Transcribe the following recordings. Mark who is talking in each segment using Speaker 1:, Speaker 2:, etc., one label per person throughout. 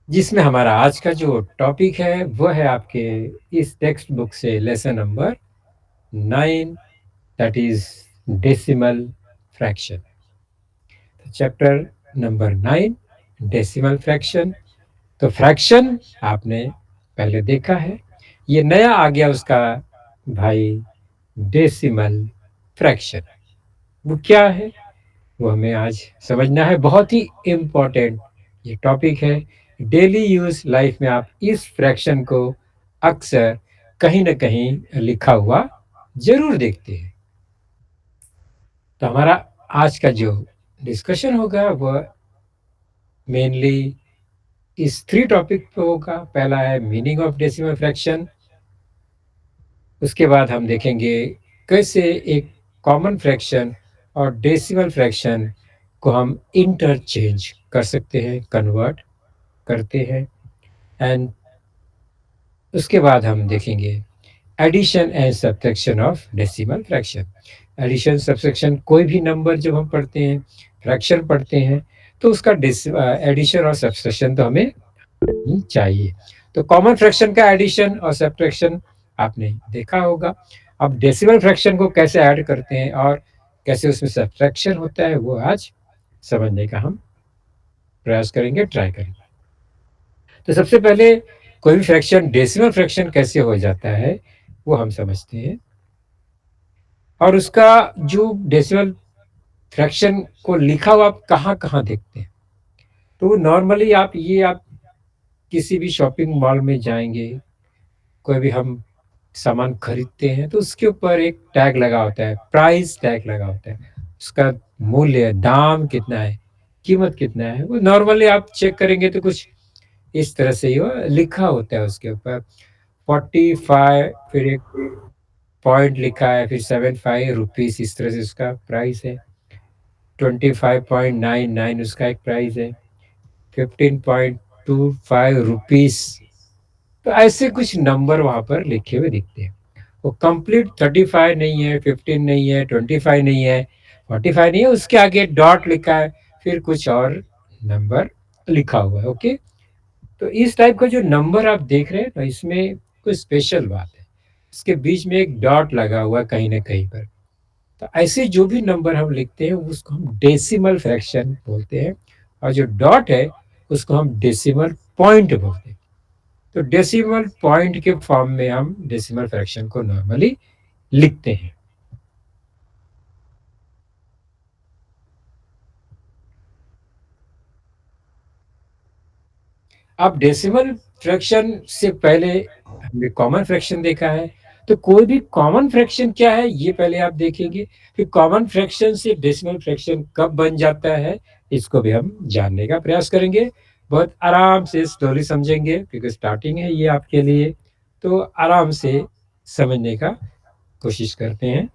Speaker 1: जिसमें हमारा आज का जो टॉपिक है वो है आपके इस टेक्स्ट बुक से lesson number 9, that is decimal fraction. Chapter number 9, decimal fraction. तो फ्रैक्शन आपने पहले देखा है, ये नया आ गया उसका भाई, डेसिमल फ्रैक्शन। वो क्या है वो हमें आज समझना है। बहुत ही इम्पोर्टेंट ये टॉपिक है। डेली यूज लाइफ में आप इस फ्रैक्शन को अक्सर कहीं ना कहीं लिखा हुआ जरूर देखते हैं। तो हमारा आज का जो डिस्कशन होगा वो मेनली इस 3 टॉपिक पे होगा। पहला है मीनिंग ऑफ डेसिमल फ्रैक्शन। उसके बाद हम देखेंगे कैसे एक कॉमन फ्रैक्शन और डेसिमल फ्रैक्शन को हम इंटरचेंज कर सकते हैं, कन्वर्ट करते हैं। एंड उसके बाद हम देखेंगे addition and subtraction of decimal fraction. Addition subtraction, कोई भी नंबर जब हम पढ़ते हैं, फ्रैक्शन पढ़ते हैं, तो उसका एडिशन और सब्ट्रैक्शन तो हमें चाहिए। तो कॉमन फ्रैक्शन का एडिशन और सब्ट्रैक्शन आपने देखा होगा। अब डेसिमल फ्रैक्शन को कैसे ऐड करते हैं और कैसे उसमें सब्ट्रैक्शन होता है वो आज समझने का हम प्रयास करेंगे, ट्राई करेंगे। तो सबसे पहले कोई भी फ्रैक्शन डेसिमल फ्रैक्शन कैसे हो जाता है वो हम समझते हैं। और उसका जो डेसिमल फ्रैक्शन को लिखा हुआ आप कहाँ कहाँ देखते हैं, तो नॉर्मली आप किसी भी शॉपिंग मॉल में जाएंगे, कोई भी हम सामान खरीदते हैं तो उसके ऊपर एक टैग लगा होता है, प्राइस टैग लगा होता है। उसका मूल्य, दाम कितना है, कीमत कितना है, वो नॉर्मली आप चेक करेंगे तो कुछ इस तरह से ही वो लिखा होता है उसके ऊपर। 45, फिर एक पॉइंट लिखा है, फिर 75 रुपीस, इस तरह से उसका प्राइस है। 25.99 उसका एक प्राइस है। 15.25 रुपीस। तो ऐसे कुछ नंबर वहां पर लिखे हुए दिखते हैं। वो कंप्लीट 35 नहीं है, 15 नहीं है, 25 नहीं है, 45 नहीं है, उसके आगे डॉट लिखा है, फिर कुछ और नंबर लिखा हुआ है। ओके। तो इस टाइप का जो नंबर आप देख रहे हैं ना, इसमें कोई स्पेशल बात है। इसके बीच में एक डॉट लगा हुआ है कहीं ना कहीं पर। तो ऐसे जो भी नंबर हम लिखते हैं उसको हम डेसिमल फ्रैक्शन बोलते हैं। और जो डॉट है उसको हम डेसिमल पॉइंट बोलते हैं। तो डेसिमल पॉइंट के फॉर्म में हम डेसिमल फ्रैक्शन को नॉर्मली लिखते हैं। अब डेसिमल फ्रैक्शन से पहले हमने कॉमन फ्रैक्शन देखा है। तो कोई भी कॉमन फ्रैक्शन क्या है ये पहले आप देखेंगे, फिर कॉमन फ्रैक्शन से डेसिमल फ्रैक्शन कब बन जाता है इसको भी हम जानने का प्रयास करेंगे। बहुत आराम से स्लोली समझेंगे क्योंकि स्टार्टिंग है ये आपके लिए। तो आराम से समझने का कोशिश करते हैं।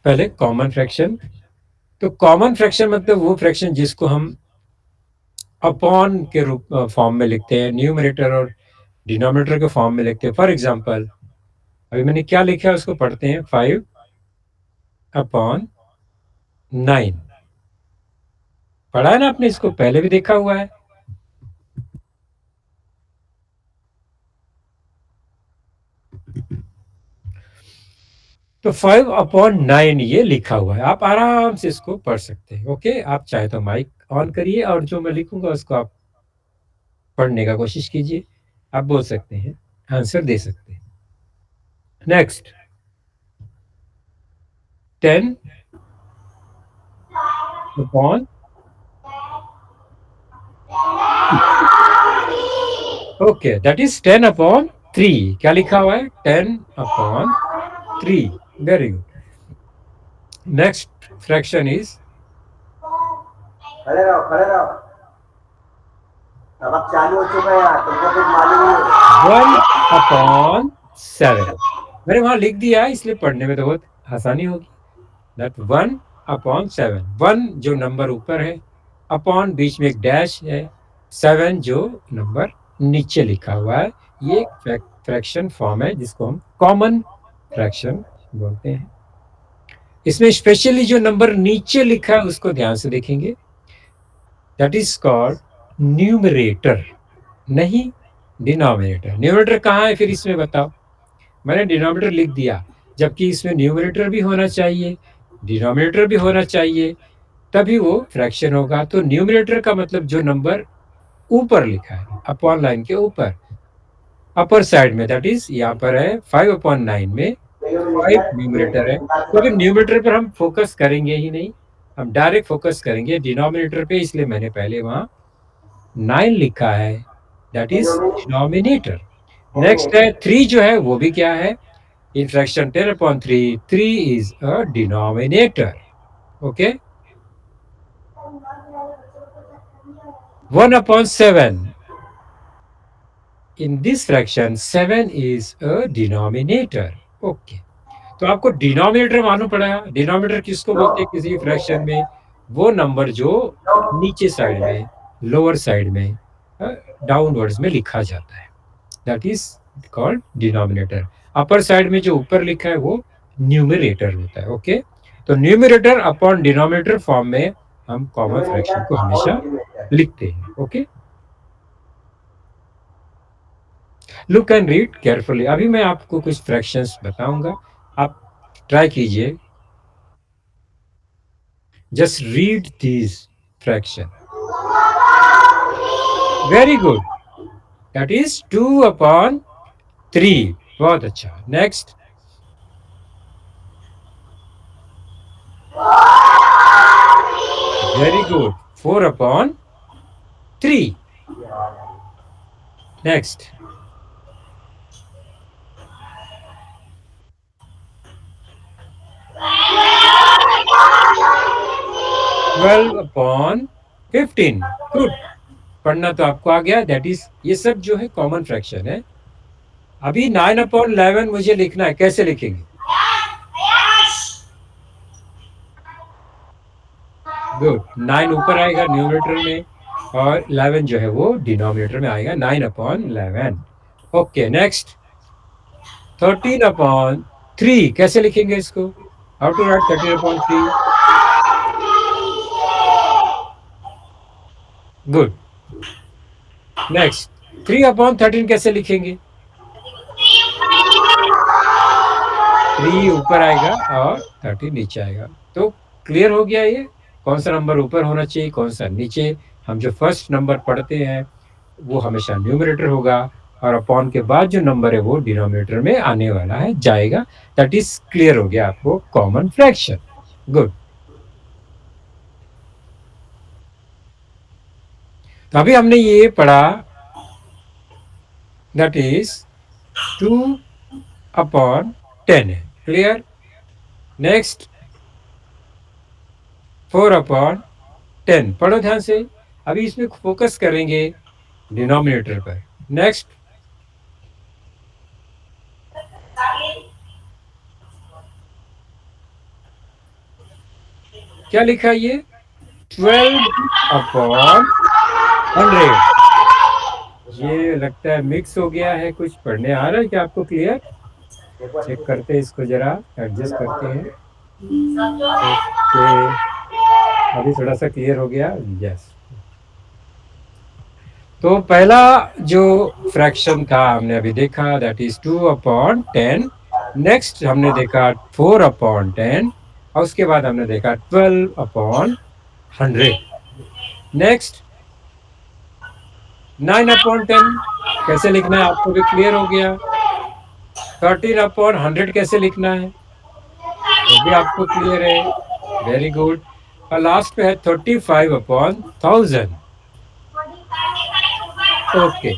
Speaker 1: पहले कॉमन फ्रैक्शन। तो कॉमन फ्रैक्शन मतलब वो फ्रैक्शन जिसको हम अपॉन के रूप फॉर्म में लिखते हैं, न्यूमरेटर और डिनोमिनेटर के फॉर्म में लिखते हैं। फॉर एग्जांपल अभी मैंने क्या लिखा है उसको पढ़ते हैं। 5/9 पढ़ा है ना आपने, इसको पहले भी देखा हुआ है। तो 5/9 ये लिखा हुआ है, आप आराम से इसको पढ़ सकते हैं। ओके, आप चाहे तो माइक ऑन करिए और जो मैं लिखूंगा उसको आप पढ़ने का कोशिश कीजिए। आप बोल सकते हैं, आंसर दे सकते हैं। Next, 10/, okay, that is 10/3। क्या लिखा हुआ है? 10/3। Very good. Next fraction is,
Speaker 2: खड़े रहो खड़े रहो। अब चालू हो चुका है यार, तुमको कुछ मालूम नहीं है।
Speaker 1: 1/7। मैंने वहां लिख दिया है इसलिए पढ़ने में तो बहुत आसानी होगी। दैट 1/7। 1 जो नंबर ऊपर है, अपॉन बीच में एक डैश है, 7 जो नंबर नीचे लिखा हुआ है। ये एक फ्रैक्शन फॉर्म है जिसको हम कॉमन फ्रैक्शन बोलते हैं। इसमें स्पेशली जो नंबर नीचे लिखा है उसको ध्यान से देखेंगे। दैट इज कॉल्ड न्यूमरेटर, नहीं डिनोमिनेटर। न्यूमरेटर कहाँ है फिर इसमें बताओ? मैंने डिनोमिनेटर लिख दिया, जबकि इसमें न्यूमरेटर भी होना चाहिए, डिनोमिनेटर भी होना चाहिए, तभी वो फ्रैक्शन होगा। तो न्यूमरेटर का मतलब जो नंबर ऊपर लिखा है अपॉन लाइन के ऊपर, अपर साइड में, दैट इज यहाँ पर है 5/9 में 5 न्यूमरेटर है। तो अभी न्यूमरेटर पर हम फोकस करेंगे ही नहीं, हम डायरेक्ट फोकस करेंगे डिनोमिनेटर पे, इसलिए मैंने पहले वहां 9 लिखा है, दैट इज डिनोमिनेटर। नेक्स्ट है 3, जो है वो भी क्या है? In fraction 10/3, 3 is a denominator. Okay, 1/7, in this fraction 7 is a denominator. Okay, तो आपको डिनोमिनेटर मालूम पड़ा। डिनोमिनेटर किसको बोलते हैं किसी फ्रैक्शन में? वो नंबर जो नीचे साइड में, लोअर साइड में, डाउनवर्ड्स में लिखा जाता है, that is called denominator. Upper side में जो ऊपर लिखा है वो न्यूमरेटर होता है। ओके, तो न्यूमरेटर अपॉन डिनोमिनेटर फॉर्म में हम कॉमन फ्रैक्शन को हमेशा लिखते हैं। Okay, look and read carefully. अभी मैं आपको कुछ फ्रैक्शंस बताऊंगा, आप ट्राई कीजिए, just read this fraction. Very good, that is 2/3। बहुत अच्छा। Next, very good, 4/3। Next, 12/15। Good, पढ़ना तो आपको आ गया। दैट इज, ये सब जो है कॉमन फ्रैक्शन है। अभी 9/11 मुझे लिखना है, कैसे लिखेंगे? गुड, 9 ऊपर आएगा न्यूमरेटर में, और 11 जो है वो डिनोमिनेटर में आएगा, 9/11। ओके, नेक्स्ट, 13/3 कैसे लिखेंगे इसको? How to write 13/3? Good. Next, 3/13 कैसे लिखेंगे? 3 ऊपर आएगा और 13 नीचे आएगा। तो क्लियर हो गया ये, कौन सा नंबर ऊपर होना चाहिए, कौन सा नीचे। हम जो फर्स्ट नंबर पढ़ते हैं वो हमेशा न्यूमरेटर होगा, और अपॉन के बाद जो नंबर है वो डिनोमिनेटर में आने वाला है, जाएगा। दैट इज क्लियर हो गया आपको कॉमन फ्रैक्शन। गुड, तो अभी हमने ये पढ़ा, दैट इज 2/10 है। क्लियर? नेक्स्ट, 4/10, पढ़ो ध्यान से। अभी इसमें फोकस करेंगे डिनोमिनेटर पर। नेक्स्ट, क्या लिखा ये? 12/100। ये लगता है मिक्स हो गया है, कुछ पढ़ने आ रहा है क्या आपको? क्लियर? चेक करते हैं इसको, जरा एडजस्ट करते हैं। ओके, अभी थोड़ा सा क्लियर हो गया। यस, तो पहला जो फ्रैक्शन था हमने अभी देखा, दैट इज 2/10। नेक्स्ट हमने देखा 4/10, और उसके बाद हमने देखा 12/100। नेक्स्ट, 9/10 कैसे लिखना है आपको भी क्लियर हो गया। 13/100 कैसे लिखना है वो भी आपको क्लियर है। वेरी गुड, और लास्ट पे है 35/1000। ओके,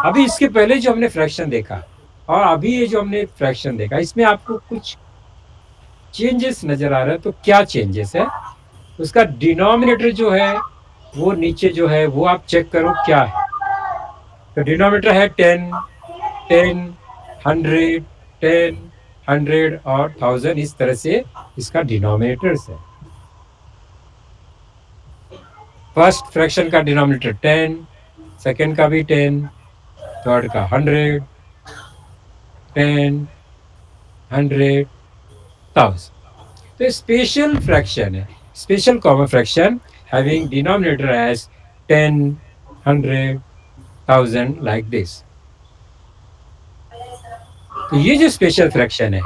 Speaker 1: अभी इसके पहले जो हमने फ्रैक्शन देखा और अभी ये जो हमने फ्रैक्शन देखा, इसमें आपको कुछ चेंजेस नजर आ रहा है। तो क्या चेंजेस है? उसका डिनोमिनेटर जो है वो नीचे जो है वो आप चेक करो क्या है। तो डिनोमिनेटर है 10, 10, 100, 10, 100 और 1000, इस तरह से इसका डिनोमिनेटर्स है। फर्स्ट फ्रैक्शन का डिनोमिनेटर 10, सेकेंड का भी 10, थर्ड का 100, 10, 100, 1000। तो स्पेशल फ्रैक्शन है, special common fraction having denominator as 10, 100, 1000 like this. तो ये जो स्पेशल फ्रैक्शन है,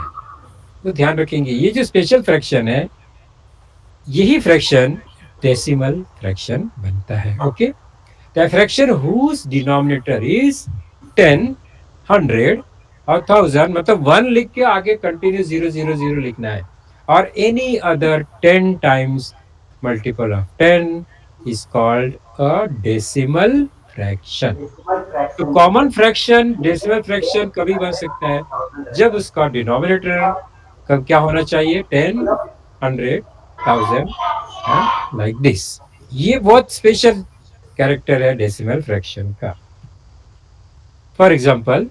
Speaker 1: तो ध्यान रखेंगे, ये जो स्पेशल फ्रैक्शन है, यही फ्रैक्शन डेसिमल फ्रैक्शन बनता है. Okay, the fraction whose denominator is 10, 100 और 1000, मतलब 1 लिख के आगे कंटिन्यू 000 लिखना है, और any other 10 times multiple of 10 is called a decimal fraction.
Speaker 2: Decimal
Speaker 1: तो
Speaker 2: fraction
Speaker 1: common fraction decimal fraction कभी बन सकता है जब उसका डिनोमिनेटर कब क्या होना चाहिए, 10, 100, 1000 एंड लाइक दिस. ये बहुत स्पेशल कैरेक्टर है डेसिमल फ्रैक्शन का. For example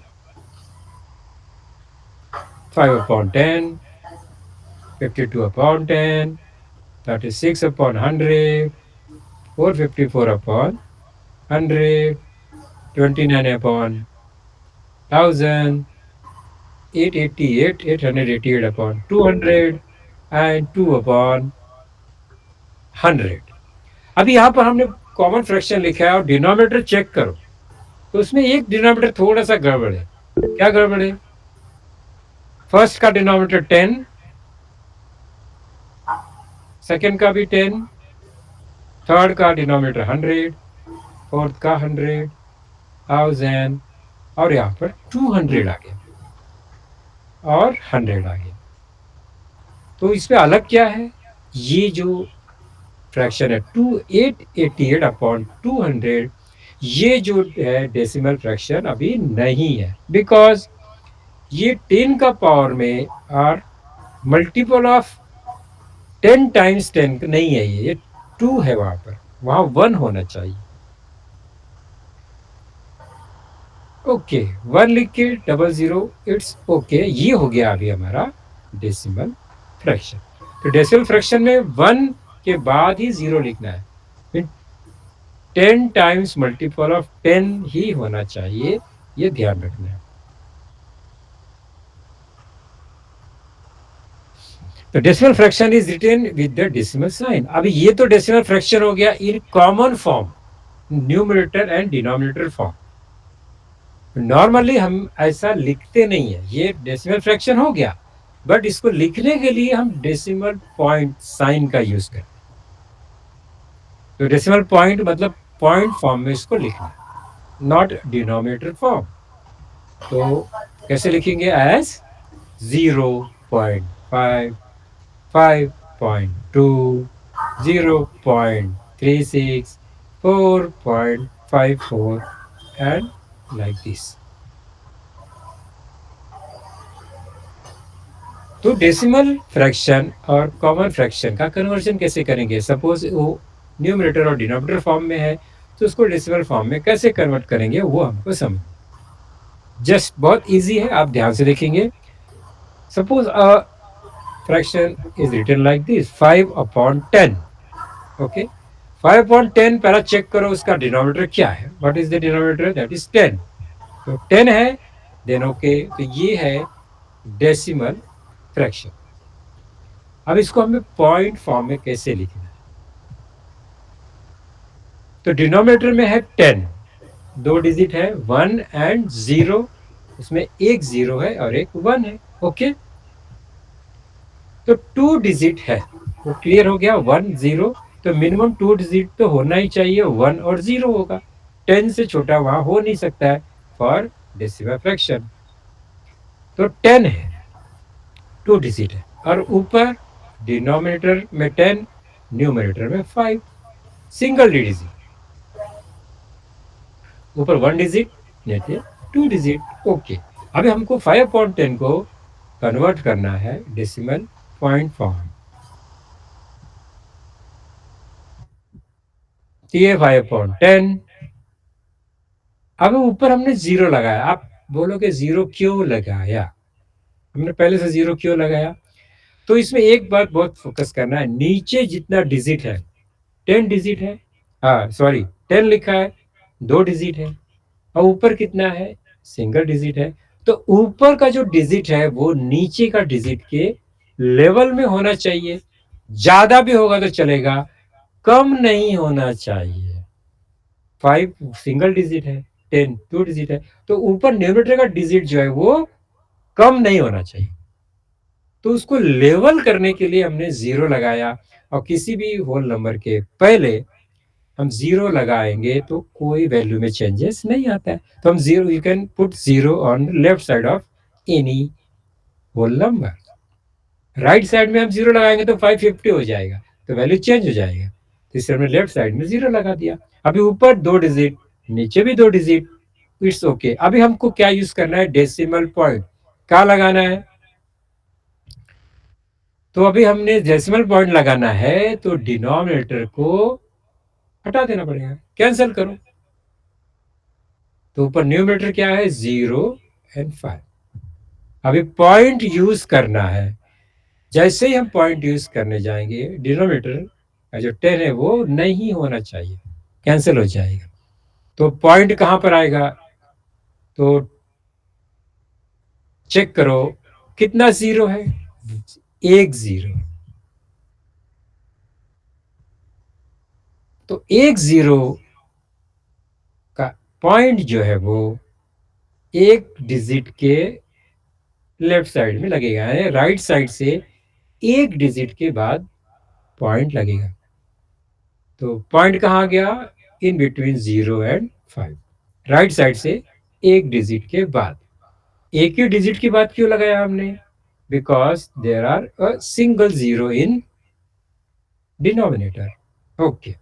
Speaker 1: 5/10, 52/10, 36/100, 454/100, 29/1000, 888/200 and 2/100. अभी यहाँ पर हमने कॉमन फ्रैक्शन लिखा है और डिनोमिनेटर चेक करो, तो उसमें एक डिनोमिनेटर थोड़ा सा गड़बड़ है. क्या गड़बड़ है? फर्स्ट का डिनोमिनेटर 10, सेकंड का भी 10, थर्ड का डिनोमिनेटर 100, फोर्थ का 100, 1000, और यहाँ पर 200 आ गया और 100 आ गया. तो इसमें अलग क्या है? ये जो फ्रैक्शन है 2888/200, ये जो है डेसिमल फ्रैक्शन अभी नहीं है, बिकॉज ये 10 का पावर में और मल्टीपल ऑफ 10 टाइम्स 10 नहीं है, ये 2 है, वहां पर, वहां 1 होना चाहिए. ओके, 1 लिख के 00, इट्स ओके. ये हो गया अभी हमारा डेसिमल फ्रैक्शन. तो डेसिमल फ्रैक्शन में 1 के बाद ही 0 लिखना है, 10 टाइम्स मल्टीपल ऑफ 10 ही होना चाहिए, ये ध्यान रखना है. तो decimal fraction is written with the decimal sign. अभी ये तो डेसिमल फ्रैक्शन हो गया in common form, numerator and denominator form. Normally हम ऐसा लिखते नहीं है, ये डेसिमल फ्रैक्शन हो गया, बट इसको लिखने के लिए हम डेसिमल पॉइंट साइन का यूज करते हैं. तो डेसिमल पॉइंट मतलब पॉइंट फॉर्म में इसको लिखना, नॉट डिनोमिनेटर फॉर्म. तो कैसे लिखेंगे? As 0.5, 5.2, 0.36, 4.54 and like this. तो डेसिमल फ्रैक्शन और कॉमन फ्रैक्शन का कन्वर्जन कैसे करेंगे? सपोज वो न्यूमरेटर और डिनोमिनेटर फॉर्म में है, तो उसको डेसिमल फॉर्म में कैसे कन्वर्ट करेंगे वो हमको समझ. जस्ट बहुत इजी है, आप ध्यान से देखेंगे. Suppose a fraction is written like this, 5/10. Okay, 5/10 पहला चेक करो उसका डिनोमिनेटर क्या है. What is the denominator? That is 10. तो 10 है, देन ओके, तो ये है डेसिमल फ्रैक्शन. अब इसको हमें पॉइंट फॉर्म में कैसे लिखना है? तो डिनोमिनेटर में है 10, 2 डिजिट है, 1 एंड 0, उसमें एक 0 है और एक 1 है. ओके, तो 2 डिजिट है, वो क्लियर हो गया, 1 0. तो मिनिमम 2 डिजिट तो होना ही चाहिए, 1 और 0 होगा, 10 से छोटा वहां हो नहीं सकता है फॉर डेसिमल फ्रैक्शन. तो 10 है, 2 डिजिट है, और ऊपर डिनोमिनेटर में 10, न्यूमरेटर में 5, सिंगल डिजिट. ऊपर 1 डिजिट, नीचे 2 डिजिट. ओके, अभी हमको 5/10 को कन्वर्ट करना है डेसिमल पॉइंट फॉर्म. ये 5/10. अब ऊपर हमने 0 लगाया. आप बोलोगे 0 क्यों लगाया? हमने पहले से 0 क्यों लगाया? तो इसमें एक बात बहुत फोकस करना है, नीचे जितना डिजिट है, 10 डिजिट है, हाँ सॉरी 10 लिखा है, 2 डिजिट है, और ऊपर कितना है? सिंगल डिजिट है. तो ऊपर का जो डिजिट है वो नीचे का डिजिट के लेवल में होना चाहिए. ज्यादा भी होगा तो चलेगा, कम नहीं होना चाहिए। 5 सिंगल डिजिट है, 10 टू डिजिट है, तो ऊपर न्यूमरेटर का डिजिट जो है वो कम नहीं होना चाहिए। तो उसको लेवल करने के लिए हमने जीरो लगाया, और किसी भी होल नंबर के पहले हम जीरो लगाएंगे तो कोई वैल्यू में चेंजेस नहीं आता है। तो हम zero, you can put zero on left side of any whole number. Right side में हम जीरो लगाएंगे तो 550 हो जाएगा, तो वैल्यू चेंज हो जाएगा। तो इसलिए हमने लेफ्ट साइड में जीरो लगा दिया। अभी ऊपर दो डिजिट, नीचे भी दो डिजिट, इट्स ओके। अभी हमको क्या यूज करना है, डेसिमल पॉइंट क्या लगाना है। तो अभी हमने डेसिमल पॉइंट लगाना है, तो डिनोमिनेटर को हटा देना पड़ेगा, कैंसिल करो। तो ऊपर न्यूमरेटर क्या है, 0 और 5। अभी पॉइंट यूज करना है। जैसे ही हम पॉइंट यूज करने जाएंगे, डिनोमिनेटर का जो 10 है वो नहीं होना चाहिए, कैंसिल हो जाएगा। तो पॉइंट कहां पर आएगा, तो चेक करो कितना जीरो है, एक जीरो। तो एक जीरो का पॉइंट जो है वो एक डिजिट के लेफ्ट साइड में लगेगा, यानी राइट साइड से एक डिजिट के बाद पॉइंट लगेगा। तो पॉइंट कहाँ गया, इन बिटवीन 0 और 5, राइट साइड से एक डिजिट के बाद। एक ही डिजिट की बात क्यों लगाया हमने, because there are a single zero in denominator. Okay,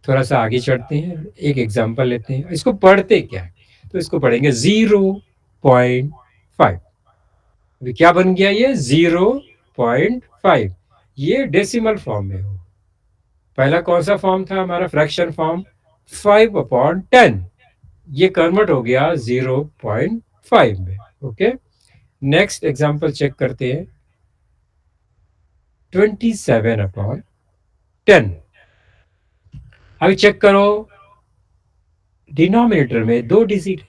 Speaker 1: थोड़ा सा आगे चढ़ते हैं, एक एग्जांपल लेते हैं। इसको पढ़ते क्या है, तो इसको पढ़ेंगे 0.5। अभी क्या बन गया, ये 0.5, ये डेसिमल फॉर्म में हो। पहला कौन सा फॉर्म था हमारा, फ्रैक्शन फॉर्म, 5/10। ये कन्वर्ट हो गया 0.5 में। ओके, नेक्स्ट एग्जांपल चेक करते हैं, 27/10। अभी चेक करो, डिनोमिनेटर में दो डिजिट,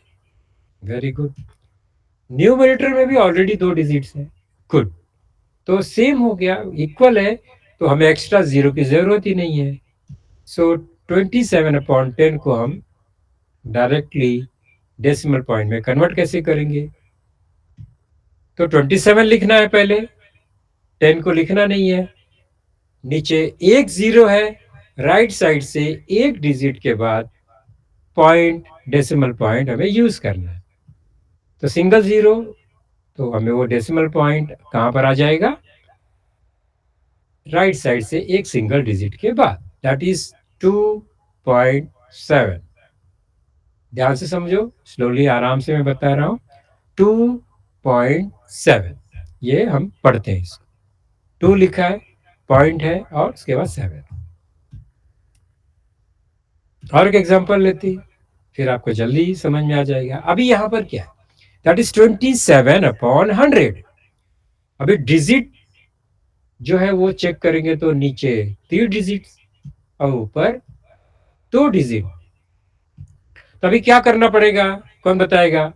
Speaker 1: वेरी गुड। न्यूमरेटर में भी ऑलरेडी दो डिजिट्स है, गुड। तो सेम हो गया, इक्वल है, तो हमें एक्स्ट्रा जीरो की जरूरत ही नहीं है। सो 27/10 को हम डायरेक्टली डेसिमल पॉइंट में कन्वर्ट कैसे करेंगे, तो 27 लिखना है पहले, 10 को लिखना नहीं है। नीचे एक जीरो है, राइट साइड से एक डिजिट के बाद पॉइंट, डेसिमल पॉइंट हमें यूज करना है। तो सिंगल जीरो, तो हमें वो डेसिमल पॉइंट कहां पर आ जाएगा, राइट साइड से एक सिंगल डिजिट के बाद, दैट इज 2.7। ध्यान से समझो, स्लोली आराम से मैं बता रहा हूं, 2.7। ये हम पढ़ते हैं, इसको 2 लिखा है, पॉइंट है, और उसके बाद 7। और एक एग्जांपल लेते हैं, फिर आपको जल्दी समझ में आ जाएगा। अभी यहां पर क्या है, दैट इज 27/100। अभी डिजिट जो है वो चेक करेंगे, तो नीचे 3 डिजिट और ऊपर 2 डिजिट। तो अभी क्या करना पड़ेगा, कौन बताएगा।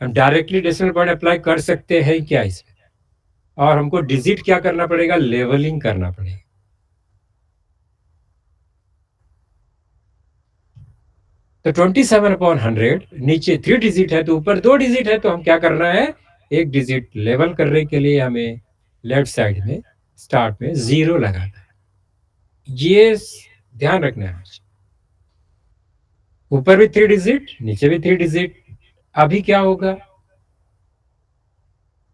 Speaker 1: हम डायरेक्टली डेसिमल पॉइंट अप्लाई कर सकते हैं क्या इसमें, और हमको डिजिट क्या करना पड़ेगा, लेवलिंग करना पड़ेगा। तो 27/100, नीचे 3 डिजिट है तो ऊपर 2 डिजिट है, तो हम क्या करना है, एक डिजिट लेवल करने के लिए हमें लेफ्ट साइड में स्टार्ट में जीरो लगाना है। ये ध्यान रखना है, ऊपर भी 3 डिजिट, नीचे भी 3 डिजिट। अभी क्या होगा,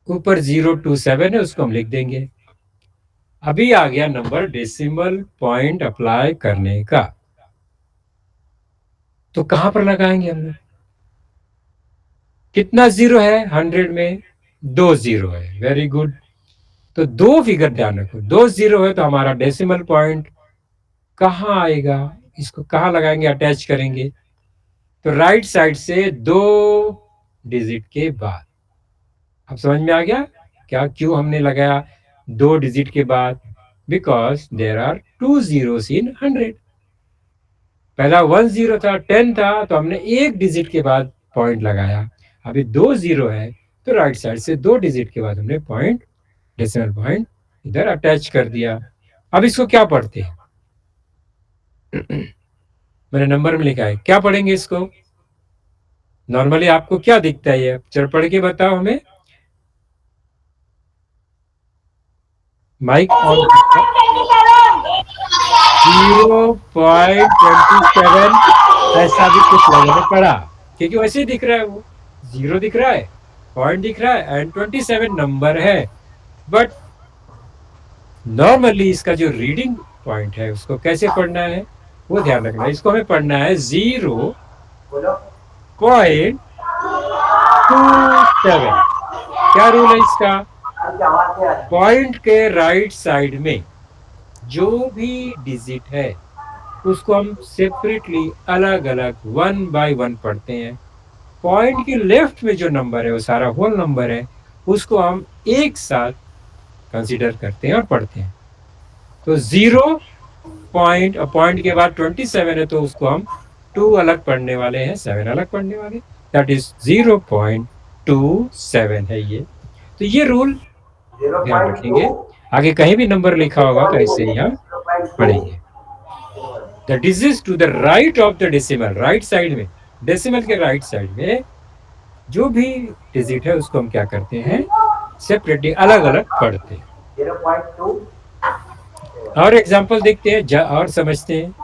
Speaker 1: ऊपर 027 है, उसको हम लिख देंगे। अभी आ गया नंबर डेसिमल पॉइंट अप्लाई करने का। तो कहां पर लगाएंगे हम लोग, कितना जीरो है 100 में, 2 जीरो है, वेरी गुड। तो दो फिगर ध्यान रखो, 2 जीरो है, तो हमारा डेसिमल पॉइंट कहाँ आएगा, इसको कहाँ लगाएंगे, अटैच करेंगे, तो राइट साइड से 2 डिजिट के बाद। अब समझ में आ गया क्या, क्यों हमने लगाया 2 डिजिट के बाद, बिकॉज देर आर 2 zeros इन 100। पहला 10 था, 10 था, तो हमने एक डिजिट के बाद पॉइंट लगाया। अभी 2 जीरो है, तो राइट साइड से 2 डिजिट के बाद हमने पॉइंट, डेसिमल पॉइंट इधर अटैच कर दिया। अब इसको क्या पढ़ते हैं, मैंने नंबर में लिखा है, क्या पढ़ेंगे इसको? नॉर्मली आपको क्या दिखता है ये? चल पढ़ के बताओ हमें। Mic on. 0.27, ऐसा भी कुछ लोगों ने पढ़ा, क्योंकि वैसे ही दिख रहा है, वो जीरो दिख रहा है, पॉइंट दिख रहा है एंड 27 नंबर है। बट नॉर्मली इसका जो रीडिंग पॉइंट है उसको कैसे पढ़ना है, वो ध्यान रखना है। इसको हमें पढ़ना है 0.27। क्या रूल है इसका? पॉइंट के राइट साइड में जो भी डिजिट है उसको हम सेपरेटली अलग अलग वन बाय वन पढ़ते हैं। पॉइंट के लेफ्ट में जो नंबर है वो सारा होल नंबर है, उसको हम एक साथ कंसीडर करते हैं और पढ़ते हैं। तो 0 पॉइंट के बाद 27 है, तो उसको हम 2 अलग पढ़ने वाले हैं, 7 अलग पढ़ने वाले, दैट इज 0.27 है ये। तो ये रूल ध्यान रखेंगे, आगे कहीं भी नंबर लिखा होगा तो ऐसे ही हम पढ़ेंगे। The digit to the right of the decimal, right side में, डेसिमल के राइट साइड में जो भी डिजिट है उसको हम क्या करते हैं, सेपरेटली अलग अलग पढ़ते हैं।
Speaker 2: 0.2।
Speaker 1: और एग्जांपल देखते हैं और समझते हैं।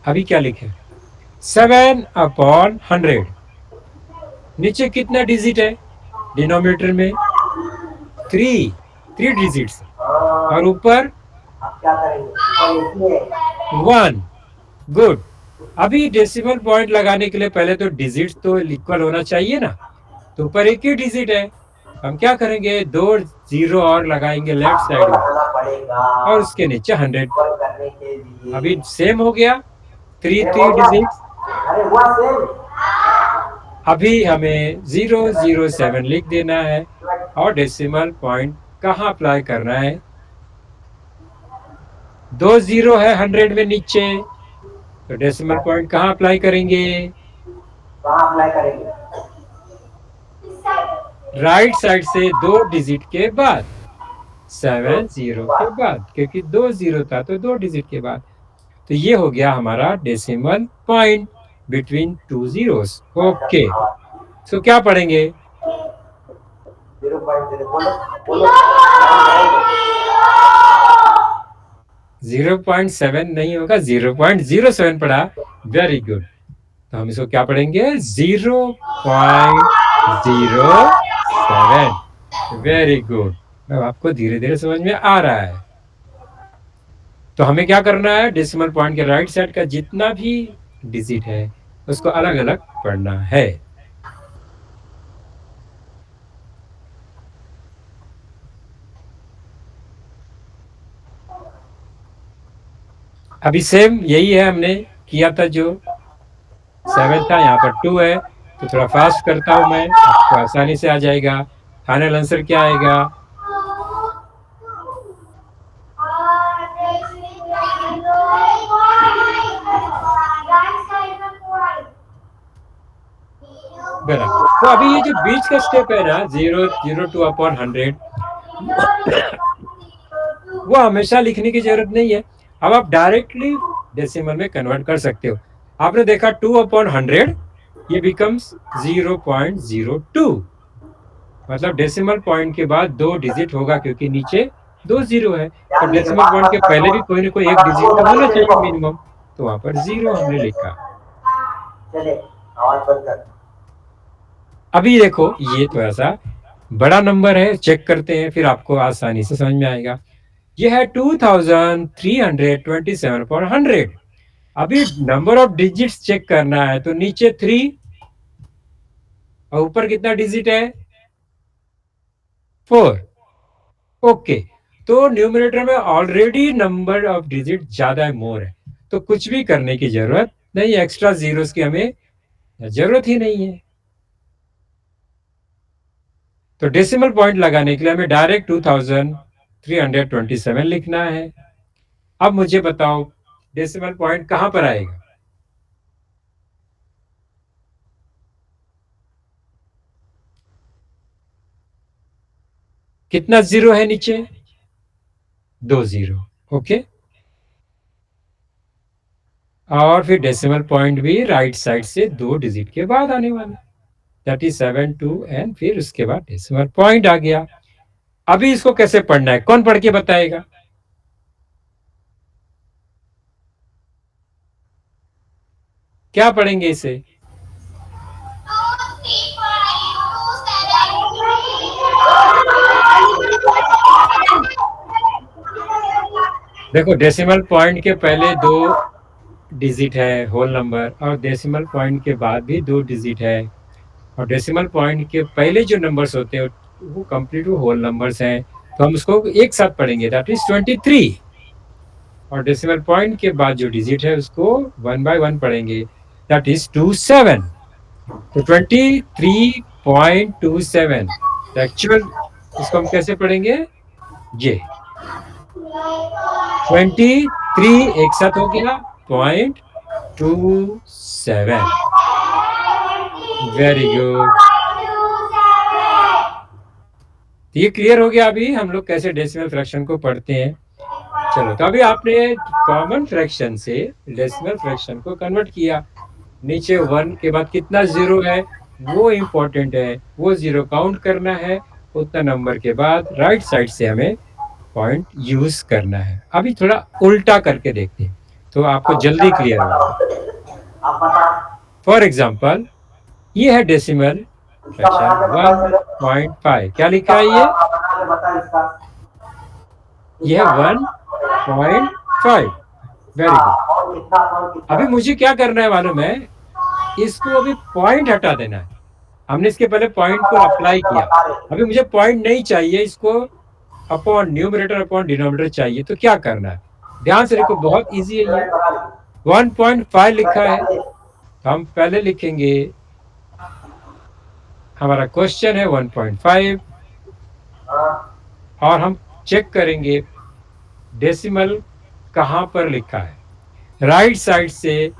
Speaker 1: अभी क्या लिखे? 7/100। नीचे कितना डिजिट है डिनोमिनेटर में? 3 डिजिट्स, और ऊपर
Speaker 2: अब क्या करेंगे?
Speaker 1: 1। गुड। अभी डेसिमल पॉइंट लगाने के लिए पहले तो डिजिट तो इक्वल होना चाहिए ना, तो ऊपर एक ही डिजिट है, हम क्या करेंगे, 2 जीरो और लगाएंगे लेफ्ट
Speaker 2: आपको
Speaker 1: साइड में,
Speaker 2: लगाना पड़ेगा
Speaker 1: और उसके नीचे 100।
Speaker 2: इक्वल करने के लिए।
Speaker 1: अभी सेम हो गया, थ्री
Speaker 2: सेम
Speaker 1: थ्री
Speaker 2: हो गया।
Speaker 1: डिजिट।
Speaker 2: अरे हुआ सेम।
Speaker 1: अभी हमें 007 लिख देना है, और डेसिमल पॉइंट कहाँ अप्लाई करना है? 2 जीरो है 100 में नीचे, तो डेसिमल पॉइंट कहाँ अप्लाई करेंगे?
Speaker 2: कहाँ अप्लाई करेंगे?
Speaker 1: राइट साइड से 2 डिजिट के बाद, 70 के बाद, क्योंकि 2 जीरो था तो 2 डिजिट के बाद। तो ये हो गया हमारा decimal point between 2 zeros. Okay, so क्या पढ़ेंगे?
Speaker 2: 0.0 बोलो बोलो।
Speaker 1: 0.7 नहीं होगा, 0.07 पढ़ा। Very good. तो हम इसको क्या पढ़ेंगे? 0.07। Very good. अब आपको धीरे धीरे समझ में आ रहा है। तो हमें क्या करना है, डेसिमल पॉइंट के राइट साइड का जितना भी डिजिट है उसको अलग अलग पढ़ना है। अभी सेम यही है, हमने किया था जो 7 था, यहाँ पर 2 है, तो थोड़ा फास्ट करता हूं मैं, आपको आसानी से आ जाएगा। फाइनल आंसर क्या आएगा? बराबर। तो अभी ये जो बीच का स्टेप है ना, 0.02/100, वो हमेशा लिखने की जरूरत नहीं है। अब आप डायरेक्टली डेसिमल में कन्वर्ट कर सकते हो। आपने देखा 2/100, ये बिकम्स 0.02। मतलब डेसिमल पॉइंट के बाद 2 डिजिट होगा, क्योंकि नीचे 2 जीरो है, तो
Speaker 2: ध्यान दीजिए,
Speaker 1: डेसिमल
Speaker 2: बात
Speaker 1: पॉइंट
Speaker 2: मत
Speaker 1: के पहले भी
Speaker 2: करो।
Speaker 1: कोई ना कोई एक
Speaker 2: पता
Speaker 1: डिजिट
Speaker 2: आपको
Speaker 1: तो होना
Speaker 2: बताइए मेरे
Speaker 1: चाहिए
Speaker 2: को।
Speaker 1: मिनिमम, तो वहां पर 0 हमने लिखा।
Speaker 2: चले आवाज बंद कर।
Speaker 1: अभी देखो, ये थोड़ा सा बड़ा नंबर है, चेक करते हैं, फिर आपको आसानी से समझ में आएगा। ये है 2327/100। अभी नंबर ऑफ डिजिट्स चेक करना है, तो नीचे 3 और ऊपर कितना डिजिट है? 4। ओके, तो न्यूमरेटर में ऑलरेडी नंबर ऑफ डिजिट ज्यादा है, मोर है, तो कुछ भी करने की जरूरत नहीं, एक्स्ट्रा जीरोस की हमें जरूरत ही नहीं है। तो डेसिमल पॉइंट लगाने के लिए हमें डायरेक्ट 2327 लिखना है। अब मुझे बताओ, डेसिमल पॉइंट कहां पर आएगा? कितना जीरो है नीचे? 2 जीरो। ओके, और फिर डेसिमल पॉइंट भी राइट साइड से 2 डिजिट के बाद आने वाला, दैट इज 7 2 एंड फिर उसके बाद डेसिमल पॉइंट आ गया। अभी इसको कैसे पढ़ना है, कौन पढ़ के बताएगा? क्या पढ़ेंगे इसे? देखो, डेसिमल पॉइंट के पहले 2 डिजिट है होल नंबर, और डेसिमल पॉइंट के बाद भी 2 डिजिट है, और डेसिमल पॉइंट के पहले जो नंबर्स होते हैं वो कंप्लीट वो होल नंबर्स हैं, तो हम उसको एक साथ पढ़ेंगे, दैट इज 23। और डेसिमल पॉइंट के बाद जो डिजिट है उसको 1 बाय 1 पढ़ेंगे, दैट इज 27। तो 23.27 एक्चुअल, इसको हम कैसे पढ़ेंगे? ये 23 एक साथ हो गया, 0.27। Very good. ये क्लियर हो गया अभी हम लोग कैसे डेसिमल फ्रैक्शन को पढ़ते हैं। चलो, तो अभी आपने कॉमन फ्रैक्शन से डेसिमल फ्रैक्शन को कन्वर्ट किया। नीचे 1 के बाद कितना जीरो है वो इंपॉर्टेंट है, वो जीरो काउंट करना है, उतना नंबर के बाद राइट साइड से हमें पॉइंट यूज करना है। अभी थोड़ा उल्टा करके देखते हैं तो आपको जल्दी क्लियर होगा। फॉर एग्जाम्पल, ये है डेसिमल फ्रैक्शन 1.5, क्या लिखा है ये? ये है 1.5। Very good. अभी मुझे क्या करना है मालूम है? इसको अभी पॉइंट हटा देना है। हमने इसके पहले पॉइंट को अप्लाई किया, अभी मुझे पॉइंट नहीं चाहिए, इसको अपॉन न्यूमरेटर अपॉन डिनोमिनेटर चाहिए। तो क्या करना है, ध्यान से देखो, बहुत इजी है ये। 1.5 लिखा है, तो हम पहले लिखेंगे, हमारा क्वेश्चन है 1.5, और हम चेक करेंगे डेसिमल कहां पर लिखा है। राइट साइड से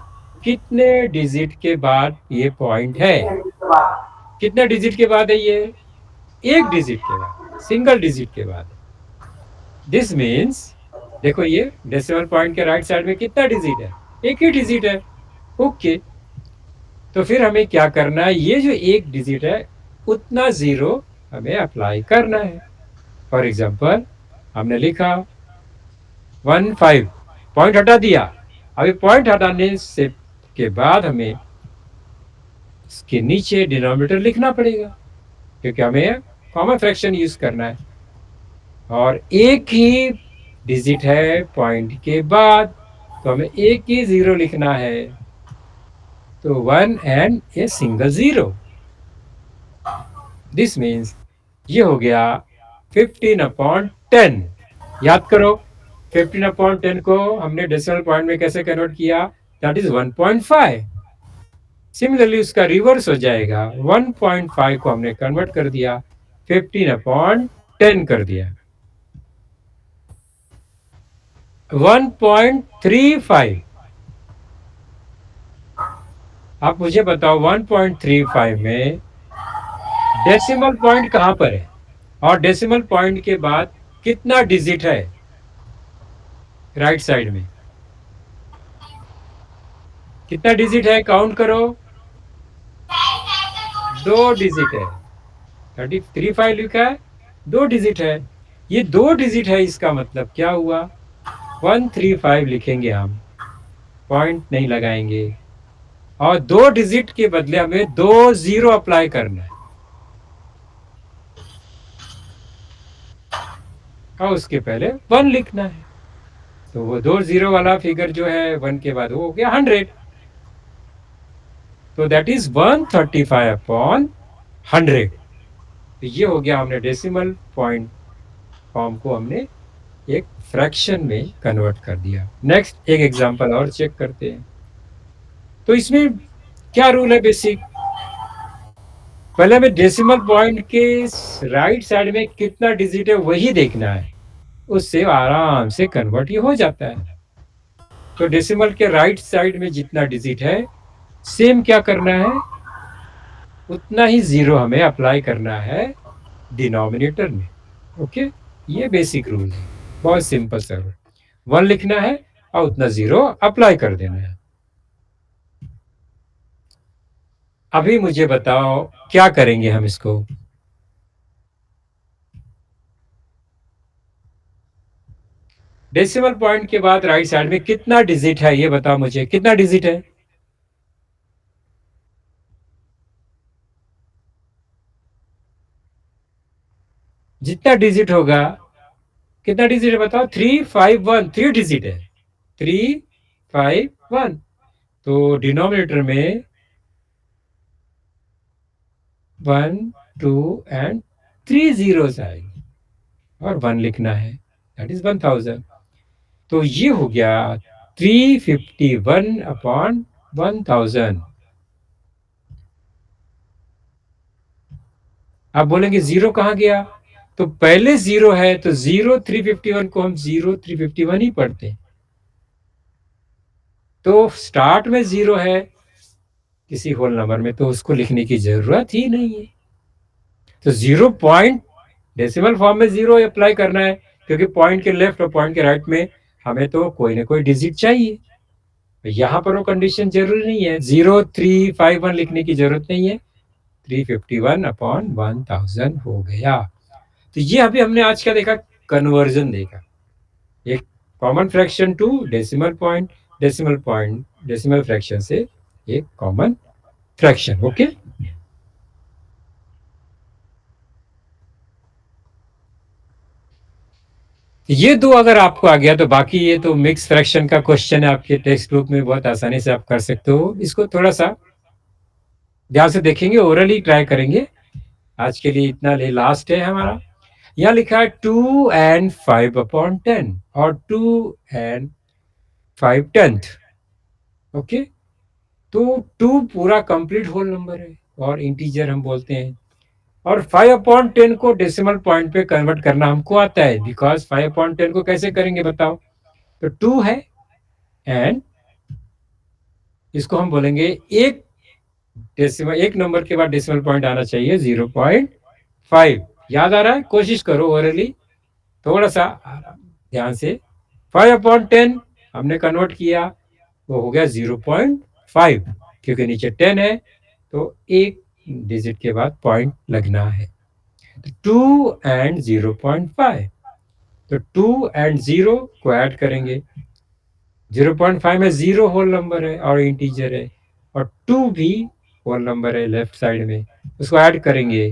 Speaker 1: कितने डिजिट के बाद ये पॉइंट है? कितने डिजिट के बाद है ये? एक डिजिट के बाद, सिंगल डिजिट के बाद। दिस मीन्स, देखो ये डेसिमल पॉइंट के राइट साइड में कितना डिजिट है? एक ही डिजिट है। ओके, तो फिर हमें क्या करना है, ये जो एक डिजिट है उतना जीरो हमें अप्लाई करना है। फॉर एग्जाम्पल, हमने लिखा 15, पॉइंट हटा दिया। अभी पॉइंट हटाने से के बाद हमें इसके नीचे डिनोमिनेटर लिखना पड़ेगा, क्योंकि हमें कॉमन फ्रैक्शन यूज करना है, और एक ही डिजिट है पॉइंट के बाद, तो हमें एक ही जीरो लिखना है, तो 1 and a single zero. This means ये हो गया 15/10। याद करो, 15/10 को हमने डेसिमल पॉइंट में कैसे कन्वर्ट किया? That is 1.5। सिमिलरली उसका रिवर्स हो जाएगा, 1.5 को हमने कन्वर्ट कर दिया, 15/10 कर दिया, 1.35। आप मुझे बताओ 1.35 में डेसिमल पॉइंट कहां पर है, और डेसिमल पॉइंट के बाद कितना डिजिट है राइट साइड में? कितना डिजिट है, काउंट करो। 2 डिजिट है, 35 लिखा है, 2 डिजिट है। ये 2 डिजिट है, इसका मतलब क्या हुआ? 135 लिखेंगे हम, पॉइंट नहीं लगाएंगे, और 2 डिजिट के बदले हमें 2 जीरो अप्लाई करना है, और उसके पहले 1 लिखना है। तो वो 2 जीरो वाला फिगर जो है 1 के बाद वो हो गया 100। तो दैट इज 135/100। तो ये हो गया, हमने डेसिमल पॉइंट फॉर्म को हमने एक फ्रैक्शन में कन्वर्ट कर दिया। नेक्स्ट एक एग्जांपल और चेक करते हैं। तो इसमें क्या रूल है बेसिक? पहले हमें डेसिमल पॉइंट के राइट साइड में कितना डिजिट है वही देखना है, उससे आराम से कन्वर्ट ये हो जाता है। तो डेसिमल के राइट साइड में जितना डिजिट है, सेम क्या करना है, उतना ही जीरो हमें अप्लाई करना है डिनोमिनेटर में। ओके, ये बेसिक रूल है, बहुत सिंपल सा रूल। 1 लिखना है और उतना जीरो अप्लाई कर देना है। अभी मुझे बताओ क्या करेंगे हम इसको। डेसिमल पॉइंट के बाद राइट साइड में कितना डिजिट है ये बताओ मुझे, कितना डिजिट है? जितना डिजिट होगा, कितना डिजिट है बताओ? 351, 3 डिजिट है। 351। तो डिनोमिनेटर में 1 2 एंड 3 जीरोस आएंगे और 1 लिखना है, दैट इज 1000। तो ये हो गया 351/1000। आप बोलेंगे जीरो कहाँ गया? तो पहले जीरो है तो जीरो 351 को हम जीरो 351 ही पढ़ते हैं। तो स्टार्ट में जीरो है किसी होल नंबर में तो उसको लिखने की जरूरत ही नहीं है। तो जीरो पॉइंट डेसिमल फॉर्म में जीरो अप्लाई करना है, क्योंकि पॉइंट के लेफ्ट और पॉइंट के राइट में हमें तो कोई ना कोई डिजिट चाहिए। यहाँ पर वो कंडीशन जरूरी नहीं है, 0351 लिखने की जरूरत नहीं है। 351/1000 हो गया। तो ये अभी हमने आज क्या देखा? कन्वर्जन देखा। एक common fraction to decimal point, decimal point decimal fraction से एक कॉमन फ्रैक्शन। ओके। ये दो अगर आपको आ गया तो बाकी ये तो मिक्स फ्रैक्शन का क्वेश्चन है आपके टेक्स्ट बुक में, बहुत आसानी से आप कर सकते हो। इसको थोड़ा सा ध्यान से देखेंगे, ओरली ट्राई करेंगे। आज के लिए इतना ले, लास्ट है हमारा। यहाँ लिखा है 2 and 5/10 और 2 and 5/10। ओके। तो 2 पूरा कंप्लीट होल नंबर है और इंटीजर हम बोलते हैं। और 5/10 को डेसिमल पॉइंट पे कन्वर्ट करना हमको आता है, बिकॉज 5/10 को कैसे करेंगे बताओ? तो 2 है एंड इसको हम बोलेंगे एक डेसिमल, एक नंबर के बाद डेसिमल पॉइंट आना चाहिए 0.5। याद आ रहा है? कोशिश करो ओरली थोड़ा सा ध्यान से। 5/10 हमने कन्वर्ट किया, वो हो गया 0.5, क्योंकि नीचे 10 है तो एक डिजिट के बाद पॉइंट लगना है। 2 and 0.5, तो 2 and 0 को ऐड करेंगे। 0.5 में जीरो होल नंबर है और इंटीजर है, और 2 भी होल नंबर है लेफ्ट साइड में, उसको ऐड करेंगे।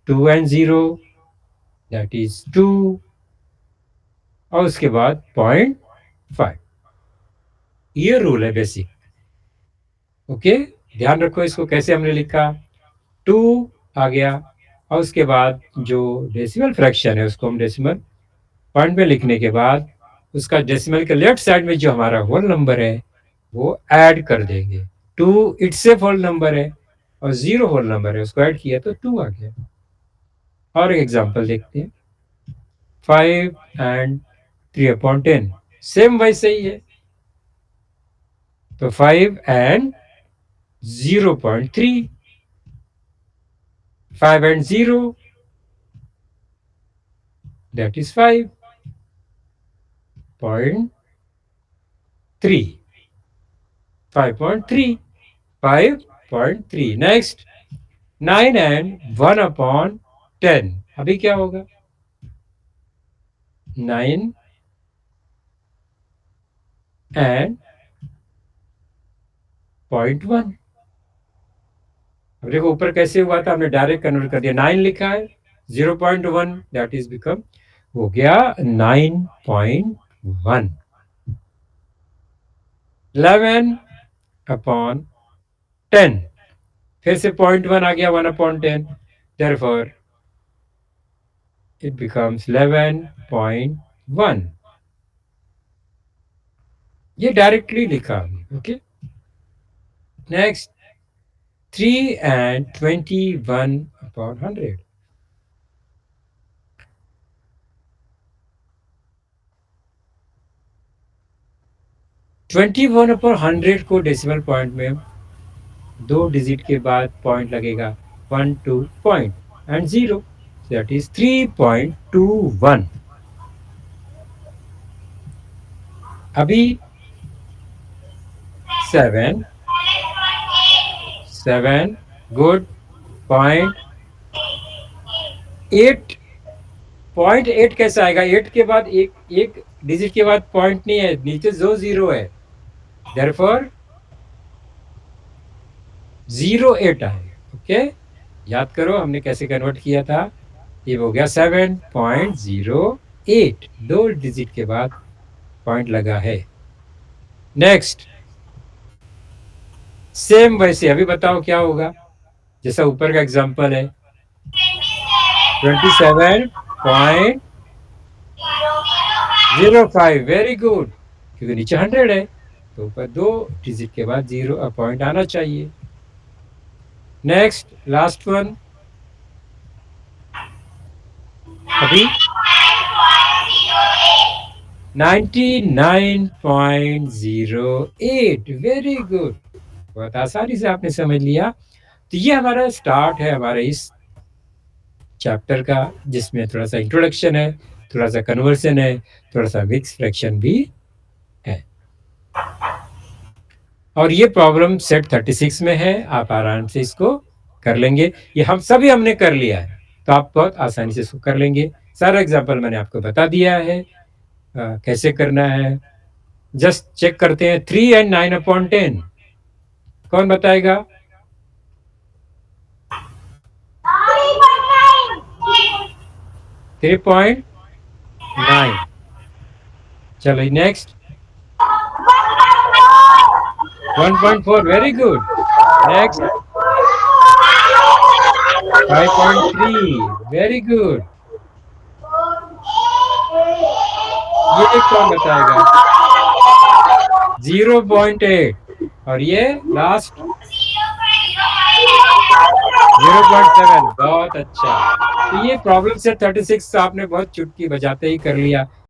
Speaker 1: 2 and 0 दैट इज 2, और उसके बाद 0.5। ये रूल है बेसिक। ओके। ध्यान रखो इसको कैसे हमने लिखा। 2 आ गया और उसके बाद जो डेसिमल फ्रैक्शन है उसको हम डेसिमल पॉइंट में लिखने के बाद उसका डेसिमल के लेफ्ट साइड में जो हमारा होल नंबर है वो ऐड कर देंगे। 2 इटसेल्फ होल नंबर है और 0 होल नंबर है, उसको ऐड किया तो 2 आ गया। और एक एग्जांपल देखते हैं। 5 and 3/10 सेम वैसे ही है। तो 5 and 0.3, 5 and 0 that is 5.3, 5.3, 5.3। Next 9 and 1/10, अभी क्या होगा? 9 and 0.1। अब देखो ऊपर कैसे हुआ था, हमने डायरेक्ट कन्वर्ट कर दिया। 9 लिखा है, 0.1 दैट इज बिकम हो गया 9.1। 11/10, फिर से 0.1 आ गया, 1/10, therefore it becomes 11.1। ये डायरेक्टली लिखा हमने। ओके। Next 3 and 21/100। 21/100 को डेसिमल पॉइंट में 2 डिजिट के बाद पॉइंट लगेगा, 1 2 पॉइंट एंड 0, दैट इज 3.21। अभी 7 गुड. पॉइंट 8. पॉइंट 8 कैसे आएगा? 8 के बाद एक एक डिजिट के बाद पॉइंट नहीं है, नीचे जो जीरो है, देयरफॉर 08 आएगा. ओके, याद करो हमने कैसे कन्वर्ट किया था. ये हो गया 7.08, 2 डिजिट के बाद पॉइंट लगा है. नेक्स्ट, सेम वैसे अभी बताओ क्या होगा, जैसा ऊपर का एग्जांपल है. 27.05. वेरी गुड, क्योंकि नीचे 100 है तो ऊपर 2 डिजिट के बाद जीरो पॉइंट आना चाहिए. Next, last one. अभी 99.08. वेरी गुड, बहुत आसानी से आपने समझ लिया. तो ये हमारा स्टार्ट है हमारे इस चैप्टर का, जिसमें थोड़ा सा इंट्रोडक्शन है, थोड़ा सा कन्वर्सन है, थोड़ा सा मिक्स फ्रैक्शन भी है. और ये प्रॉब्लम सेट 36 में है, आप आराम से इसको कर लेंगे. ये हमने कर लिया है, तो आप बहुत आसानी से इसको कर लेंगे. सारा एग्जाम्पल मैंने आपको बता दिया है कैसे करना है. जस्ट चेक करते हैं. 3 and 9/10 कौन बताएगा? 3.9. चलो next. 1.4. Very good. Next 5.3. Very good. ये कौन बताएगा? 0.8. और ये लास्ट 0.7. बहुत अच्छा. तो ये प्रॉब्लम से 36 आपने बहुत चुटकी बजाते ही कर लिया.